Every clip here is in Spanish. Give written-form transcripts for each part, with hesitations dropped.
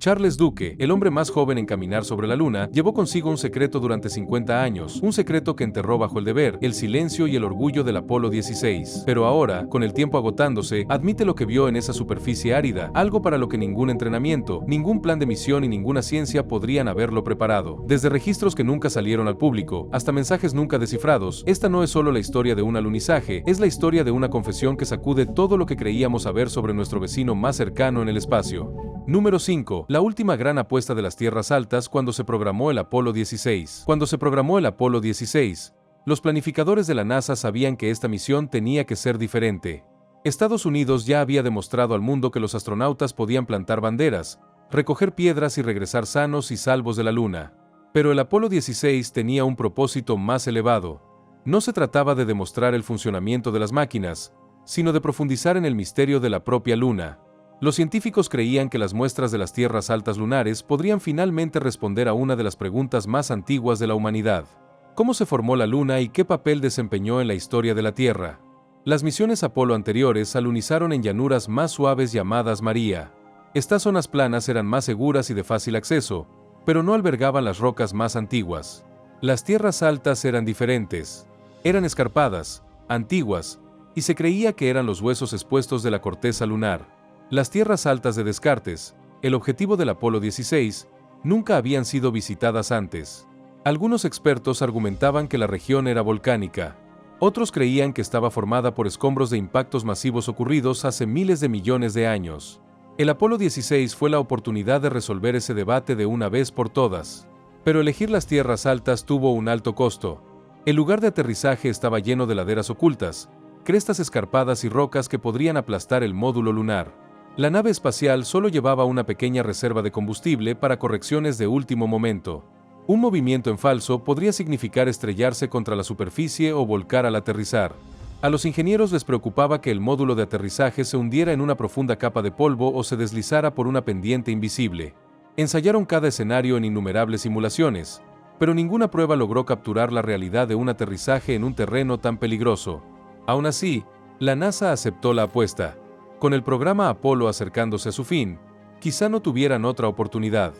Charles Duke, el hombre más joven en caminar sobre la Luna, llevó consigo un secreto durante 50 años, un secreto que enterró bajo el deber, el silencio y el orgullo del Apolo 16. Pero ahora, con el tiempo agotándose, admite lo que vio en esa superficie árida, algo para lo que ningún entrenamiento, ningún plan de misión y ninguna ciencia podrían haberlo preparado. Desde registros que nunca salieron al público, hasta mensajes nunca descifrados, esta no es solo la historia de un alunizaje, es la historia de una confesión que sacude todo lo que creíamos saber sobre nuestro vecino más cercano en el espacio. Número 5. La última gran apuesta de las tierras altas cuando se programó el Apolo 16. Cuando se programó el Apolo 16, los planificadores de la NASA sabían que esta misión tenía que ser diferente. Estados Unidos ya había demostrado al mundo que los astronautas podían plantar banderas, recoger piedras y regresar sanos y salvos de la Luna. Pero el Apolo 16 tenía un propósito más elevado. No se trataba de demostrar el funcionamiento de las máquinas, sino de profundizar en el misterio de la propia Luna. Los científicos creían que las muestras de las tierras altas lunares podrían finalmente responder a una de las preguntas más antiguas de la humanidad. ¿Cómo se formó la Luna y qué papel desempeñó en la historia de la Tierra? Las misiones Apolo anteriores alunizaron en llanuras más suaves llamadas María. Estas zonas planas eran más seguras y de fácil acceso, pero no albergaban las rocas más antiguas. Las tierras altas eran diferentes. Eran escarpadas, antiguas, y se creía que eran los huesos expuestos de la corteza lunar. Las tierras altas de Descartes, el objetivo del Apolo 16, nunca habían sido visitadas antes. Algunos expertos argumentaban que la región era volcánica. Otros creían que estaba formada por escombros de impactos masivos ocurridos hace miles de millones de años. El Apolo 16 fue la oportunidad de resolver ese debate de una vez por todas. Pero elegir las tierras altas tuvo un alto costo. El lugar de aterrizaje estaba lleno de laderas ocultas, crestas escarpadas y rocas que podrían aplastar el módulo lunar. La nave espacial solo llevaba una pequeña reserva de combustible para correcciones de último momento. Un movimiento en falso podría significar estrellarse contra la superficie o volcar al aterrizar. A los ingenieros les preocupaba que el módulo de aterrizaje se hundiera en una profunda capa de polvo o se deslizara por una pendiente invisible. Ensayaron cada escenario en innumerables simulaciones, pero ninguna prueba logró capturar la realidad de un aterrizaje en un terreno tan peligroso. Aún así, la NASA aceptó la apuesta. Con el programa Apolo acercándose a su fin, quizá no tuvieran otra oportunidad.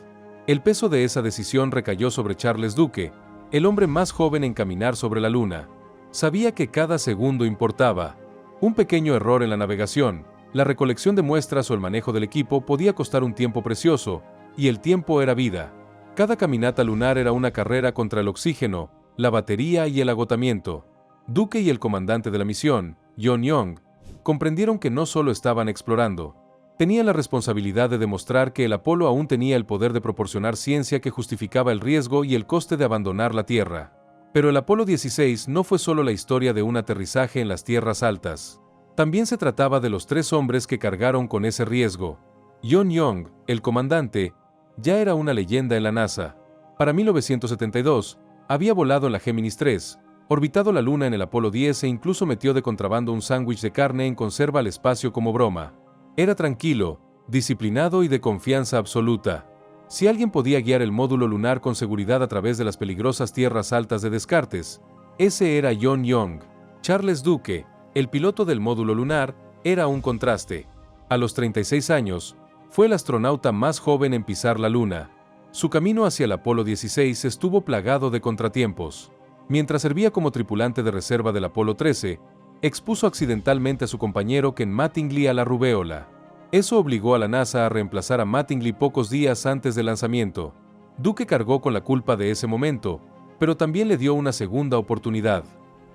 El peso de esa decisión recayó sobre Charles Duke, el hombre más joven en caminar sobre la Luna. Sabía que cada segundo importaba. Un pequeño error en la navegación, la recolección de muestras o el manejo del equipo podía costar un tiempo precioso, y el tiempo era vida. Cada caminata lunar era una carrera contra el oxígeno, la batería y el agotamiento. Duke y el comandante de la misión, John Young, comprendieron que no solo estaban explorando, tenían la responsabilidad de demostrar que el Apolo aún tenía el poder de proporcionar ciencia que justificaba el riesgo y el coste de abandonar la Tierra. Pero el Apolo 16 no fue solo la historia de un aterrizaje en las tierras altas. También se trataba de los 3 hombres que cargaron con ese riesgo. John Young, el comandante, ya era una leyenda en la NASA. Para 1972, había volado en la Géminis 3, orbitado la Luna en el Apolo 10 e incluso metió de contrabando un sándwich de carne en conserva al espacio como broma. Era tranquilo, disciplinado y de confianza absoluta. Si alguien podía guiar el módulo lunar con seguridad a través de las peligrosas tierras altas de Descartes, ese era John Young. Charles Duke, el piloto del módulo lunar, era un contraste. A los 36 años, fue el astronauta más joven en pisar la Luna. Su camino hacia el Apolo 16 estuvo plagado de contratiempos. Mientras servía como tripulante de reserva del Apolo 13, expuso accidentalmente a su compañero Ken Mattingly a la rubéola. Eso obligó a la NASA a reemplazar a Mattingly pocos días antes del lanzamiento. Duke cargó con la culpa de ese momento, pero también le dio una segunda oportunidad.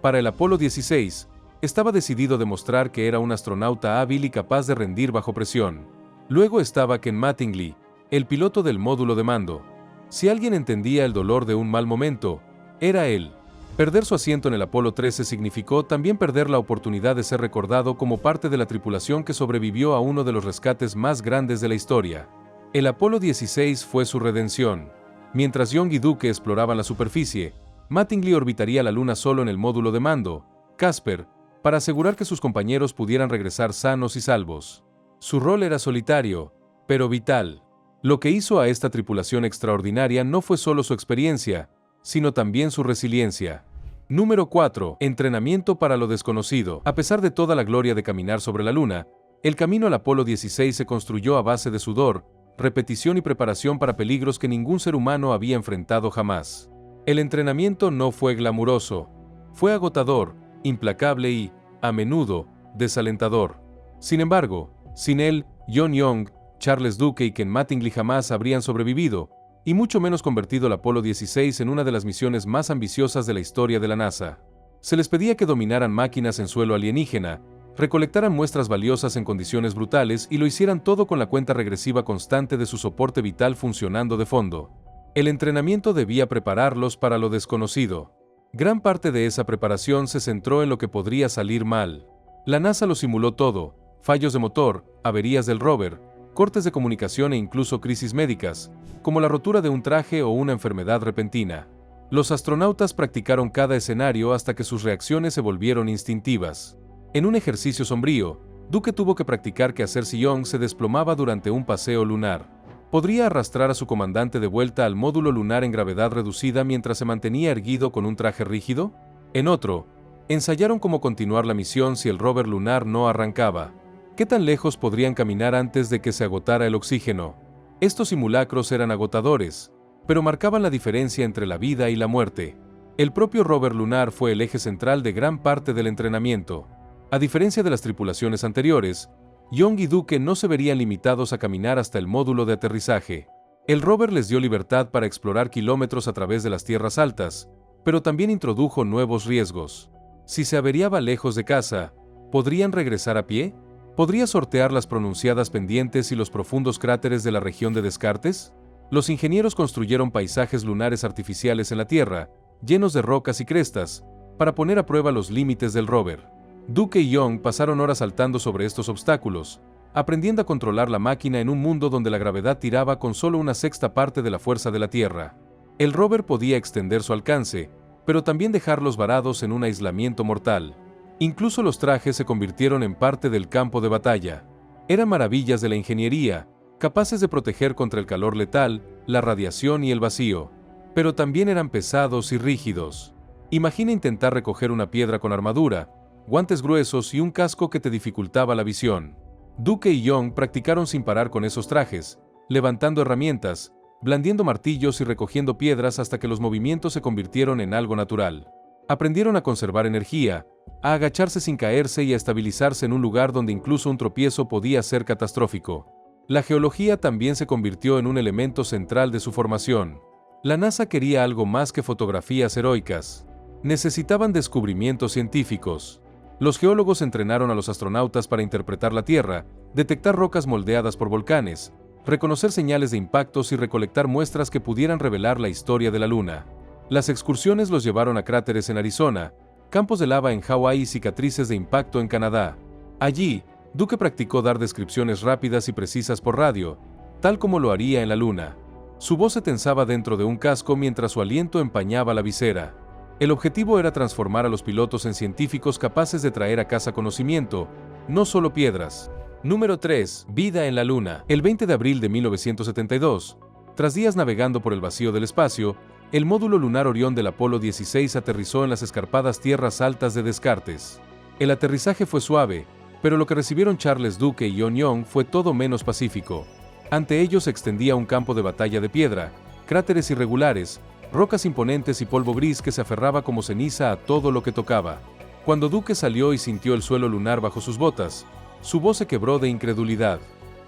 Para el Apolo 16, estaba decidido a demostrar que era un astronauta hábil y capaz de rendir bajo presión. Luego estaba Ken Mattingly, el piloto del módulo de mando. Si alguien entendía el dolor de un mal momento, era él. Perder su asiento en el Apolo 13 significó también perder la oportunidad de ser recordado como parte de la tripulación que sobrevivió a uno de los rescates más grandes de la historia. El Apolo 16 fue su redención. Mientras Young y Duke exploraban la superficie, Mattingly orbitaría la Luna solo en el módulo de mando, Casper, para asegurar que sus compañeros pudieran regresar sanos y salvos. Su rol era solitario, pero vital. Lo que hizo a esta tripulación extraordinaria no fue solo su experiencia, sino también su resiliencia. Número 4. Entrenamiento para lo desconocido. A pesar de toda la gloria de caminar sobre la Luna, el camino al Apolo 16 se construyó a base de sudor, repetición y preparación para peligros que ningún ser humano había enfrentado jamás. El entrenamiento no fue glamuroso. Fue agotador, implacable y, a menudo, desalentador. Sin embargo, sin él, John Young, Charles Duke y Ken Mattingly jamás habrían sobrevivido, y mucho menos convertido el Apolo 16 en una de las misiones más ambiciosas de la historia de la NASA. Se les pedía que dominaran máquinas en suelo alienígena, recolectaran muestras valiosas en condiciones brutales y lo hicieran todo con la cuenta regresiva constante de su soporte vital funcionando de fondo. El entrenamiento debía prepararlos para lo desconocido. Gran parte de esa preparación se centró en lo que podría salir mal. La NASA lo simuló todo: fallos de motor, averías del rover, cortes de comunicación e incluso crisis médicas, como la rotura de un traje o una enfermedad repentina. Los astronautas practicaron cada escenario hasta que sus reacciones se volvieron instintivas. En un ejercicio sombrío, Duke tuvo que practicar qué hacer si Young se desplomaba durante un paseo lunar. ¿Podría arrastrar a su comandante de vuelta al módulo lunar en gravedad reducida mientras se mantenía erguido con un traje rígido? En otro, ensayaron cómo continuar la misión si el rover lunar no arrancaba. ¿Qué tan lejos podrían caminar antes de que se agotara el oxígeno? Estos simulacros eran agotadores, pero marcaban la diferencia entre la vida y la muerte. El propio rover lunar fue el eje central de gran parte del entrenamiento. A diferencia de las tripulaciones anteriores, Young y Duke no se verían limitados a caminar hasta el módulo de aterrizaje. El rover les dio libertad para explorar kilómetros a través de las tierras altas, pero también introdujo nuevos riesgos. Si se averiaba lejos de casa, ¿podrían regresar a pie? ¿Podría sortear las pronunciadas pendientes y los profundos cráteres de la región de Descartes? Los ingenieros construyeron paisajes lunares artificiales en la Tierra, llenos de rocas y crestas, para poner a prueba los límites del rover. Duke y Young pasaron horas saltando sobre estos obstáculos, aprendiendo a controlar la máquina en un mundo donde la gravedad tiraba con solo una sexta parte de la fuerza de la Tierra. El rover podía extender su alcance, pero también dejarlos varados en un aislamiento mortal. Incluso los trajes se convirtieron en parte del campo de batalla. Eran maravillas de la ingeniería, capaces de proteger contra el calor letal, la radiación y el vacío. Pero también eran pesados y rígidos. Imagina intentar recoger una piedra con armadura, guantes gruesos y un casco que te dificultaba la visión. Duke y Young practicaron sin parar con esos trajes, levantando herramientas, blandiendo martillos y recogiendo piedras hasta que los movimientos se convirtieron en algo natural. Aprendieron a conservar energía, a agacharse sin caerse y a estabilizarse en un lugar donde incluso un tropiezo podía ser catastrófico. La geología también se convirtió en un elemento central de su formación. La NASA quería algo más que fotografías heroicas. Necesitaban descubrimientos científicos. Los geólogos entrenaron a los astronautas para interpretar la Tierra, detectar rocas moldeadas por volcanes, reconocer señales de impactos y recolectar muestras que pudieran revelar la historia de la Luna. Las excursiones los llevaron a cráteres en Arizona, campos de lava en Hawái y cicatrices de impacto en Canadá. Allí, Duke practicó dar descripciones rápidas y precisas por radio, tal como lo haría en la Luna. Su voz se tensaba dentro de un casco mientras su aliento empañaba la visera. El objetivo era transformar a los pilotos en científicos capaces de traer a casa conocimiento, no solo piedras. Número 3. Vida en la Luna. El 20 de abril de 1972, tras días navegando por el vacío del espacio, el módulo lunar Orión del Apolo 16 aterrizó en las escarpadas tierras altas de Descartes. El aterrizaje fue suave, pero lo que recibieron Charles Duke y John Young fue todo menos pacífico. Ante ellos se extendía un campo de batalla de piedra, cráteres irregulares, rocas imponentes y polvo gris que se aferraba como ceniza a todo lo que tocaba. Cuando Duke salió y sintió el suelo lunar bajo sus botas, su voz se quebró de incredulidad.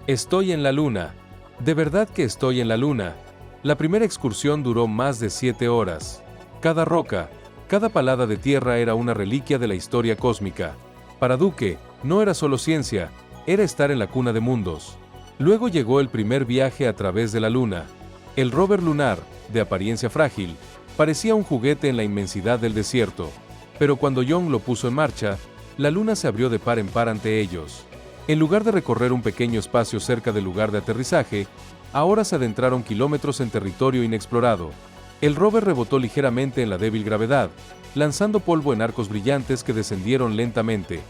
«Estoy en la Luna. ¿De verdad que estoy en la Luna?» La primera excursión duró más de 7 horas. Cada roca, cada palada de tierra era una reliquia de la historia cósmica. Para Duke, no era solo ciencia, era estar en la cuna de mundos. Luego llegó el primer viaje a través de la Luna. El rover lunar, de apariencia frágil, parecía un juguete en la inmensidad del desierto. Pero cuando Young lo puso en marcha, la Luna se abrió de par en par ante ellos. En lugar de recorrer un pequeño espacio cerca del lugar de aterrizaje, ahora se adentraron kilómetros en territorio inexplorado. El rover rebotó ligeramente en la débil gravedad, lanzando polvo en arcos brillantes que descendieron lentamente.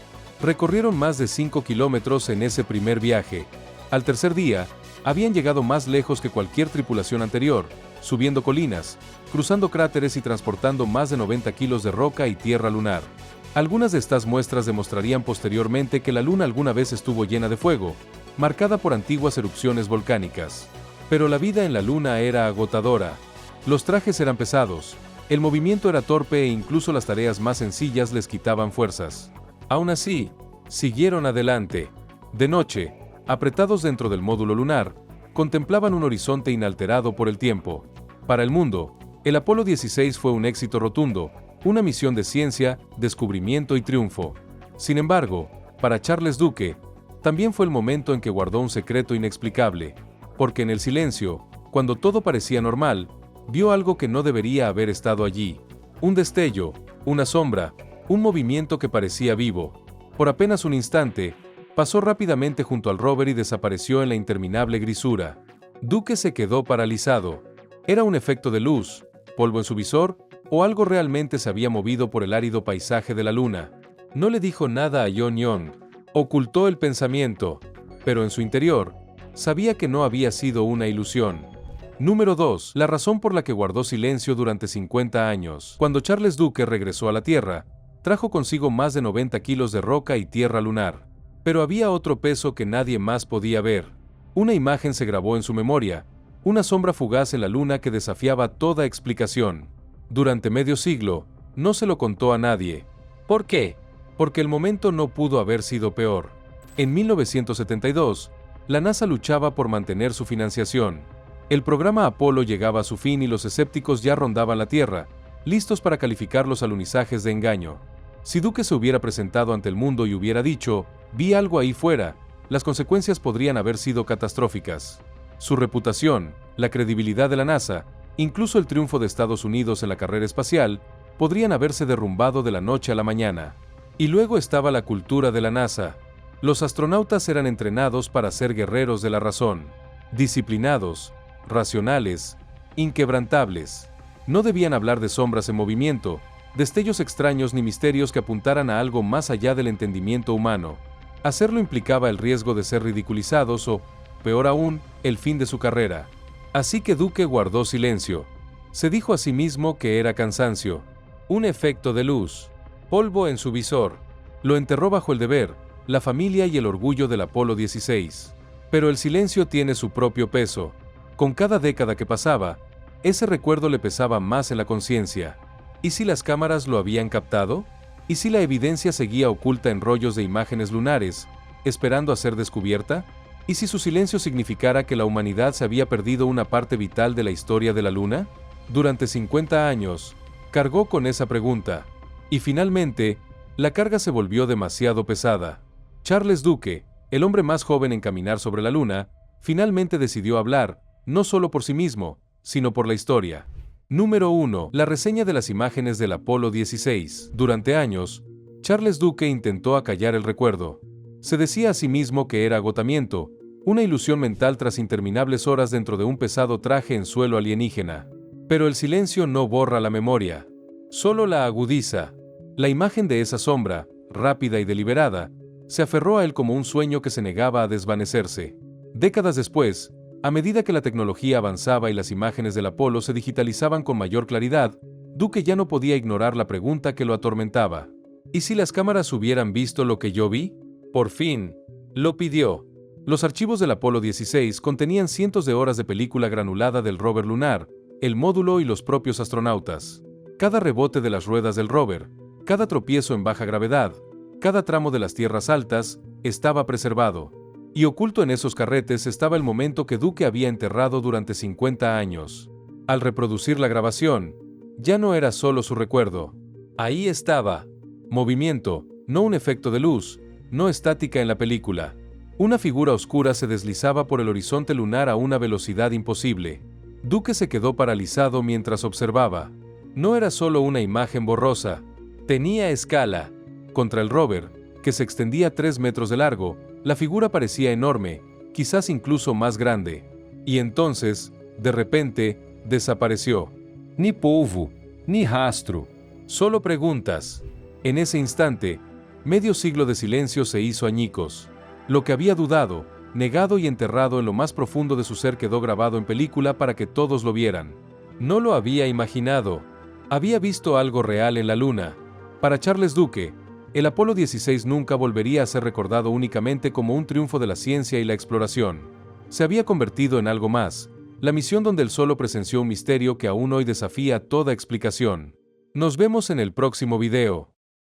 Recorrieron más de 5 kilómetros en ese primer viaje. Al tercer día, habían llegado más lejos que cualquier tripulación anterior, subiendo colinas, cruzando cráteres y transportando más de 90 kilos de roca y tierra lunar. Algunas de estas muestras demostrarían posteriormente que la Luna alguna vez estuvo llena de fuego, marcada por antiguas erupciones volcánicas. Pero la vida en la Luna era agotadora. Los trajes eran pesados, el movimiento era torpe e incluso las tareas más sencillas les quitaban fuerzas. Aún así, siguieron adelante. De noche, apretados dentro del módulo lunar, contemplaban un horizonte inalterado por el tiempo. Para el mundo, el Apolo 16 fue un éxito rotundo, una misión de ciencia, descubrimiento y triunfo. Sin embargo, para Charles Duke, también fue el momento en que guardó un secreto inexplicable, porque en el silencio, cuando todo parecía normal, vio algo que no debería haber estado allí. Un destello, una sombra, un movimiento que parecía vivo. Por apenas un instante, pasó rápidamente junto al rover y desapareció en la interminable grisura. Duke se quedó paralizado. ¿Era un efecto de luz, polvo en su visor, o algo realmente se había movido por el árido paisaje de la Luna? No le dijo nada a John Young. Ocultó el pensamiento, pero en su interior, sabía que no había sido una ilusión. Número 2. La razón por la que guardó silencio durante 50 años. Cuando Charles Duke regresó a la Tierra, trajo consigo más de 90 kilos de roca y tierra lunar. Pero había otro peso que nadie más podía ver. Una imagen se grabó en su memoria, una sombra fugaz en la Luna que desafiaba toda explicación. Durante medio siglo, no se lo contó a nadie. ¿Por qué? Porque el momento no pudo haber sido peor. En 1972, la NASA luchaba por mantener su financiación. El programa Apolo llegaba a su fin y los escépticos ya rondaban la Tierra, listos para calificar los alunizajes de engaño. Si Duke se hubiera presentado ante el mundo y hubiera dicho, vi algo ahí fuera, las consecuencias podrían haber sido catastróficas. Su reputación, la credibilidad de la NASA, incluso el triunfo de Estados Unidos en la carrera espacial, podrían haberse derrumbado de la noche a la mañana. Y luego estaba la cultura de la NASA. Los astronautas eran entrenados para ser guerreros de la razón, disciplinados, racionales, inquebrantables. No debían hablar de sombras en movimiento, destellos extraños ni misterios que apuntaran a algo más allá del entendimiento humano. Hacerlo implicaba el riesgo de ser ridiculizados o, peor aún, el fin de su carrera. Así que Duke guardó silencio. Se dijo a sí mismo que era cansancio, un efecto de luz, polvo en su visor. Lo enterró bajo el deber, la familia y el orgullo del Apolo 16. Pero el silencio tiene su propio peso. Con cada década que pasaba, ese recuerdo le pesaba más en la conciencia. ¿Y si las cámaras lo habían captado? ¿Y si la evidencia seguía oculta en rollos de imágenes lunares, esperando a ser descubierta? ¿Y si su silencio significara que la humanidad se había perdido una parte vital de la historia de la Luna? Durante 50 años, cargó con esa pregunta. Y finalmente, la carga se volvió demasiado pesada. Charles Duke, el hombre más joven en caminar sobre la Luna, finalmente decidió hablar, no solo por sí mismo, sino por la historia. Número 1. La reseña de las imágenes del Apolo 16. Durante años, Charles Duke intentó acallar el recuerdo. Se decía a sí mismo que era agotamiento, una ilusión mental tras interminables horas dentro de un pesado traje en suelo alienígena. Pero el silencio no borra la memoria, solo la agudiza. La imagen de esa sombra, rápida y deliberada, se aferró a él como un sueño que se negaba a desvanecerse. Décadas después, a medida que la tecnología avanzaba y las imágenes del Apolo se digitalizaban con mayor claridad, Duke ya no podía ignorar la pregunta que lo atormentaba. ¿Y si las cámaras hubieran visto lo que yo vi? Por fin, lo pidió. Los archivos del Apolo 16 contenían cientos de horas de película granulada del rover lunar, el módulo y los propios astronautas. Cada rebote de las ruedas del rover, cada tropiezo en baja gravedad, cada tramo de las tierras altas, estaba preservado. Y oculto en esos carretes estaba el momento que Duke había enterrado durante 50 años. Al reproducir la grabación, ya no era solo su recuerdo. Ahí estaba. Movimiento, no un efecto de luz, no estática en la película. Una figura oscura se deslizaba por el horizonte lunar a una velocidad imposible. Duke se quedó paralizado mientras observaba. No era solo una imagen borrosa, tenía escala. Contra el rover, que se extendía 3 metros de largo, la figura parecía enorme, quizás incluso más grande. Y entonces, de repente, desapareció. Ni polvo, ni rastro. Solo preguntas. En ese instante, medio siglo de silencio se hizo añicos. Lo que había dudado, negado y enterrado en lo más profundo de su ser quedó grabado en película para que todos lo vieran. No lo había imaginado. Había visto algo real en la Luna. Para Charles Duke, El Apolo 16 nunca volvería a ser recordado únicamente como un triunfo de la ciencia y la exploración. Se había convertido en algo más, la misión donde el Solo presenció un misterio que aún hoy desafía toda explicación. Nos vemos en el próximo video.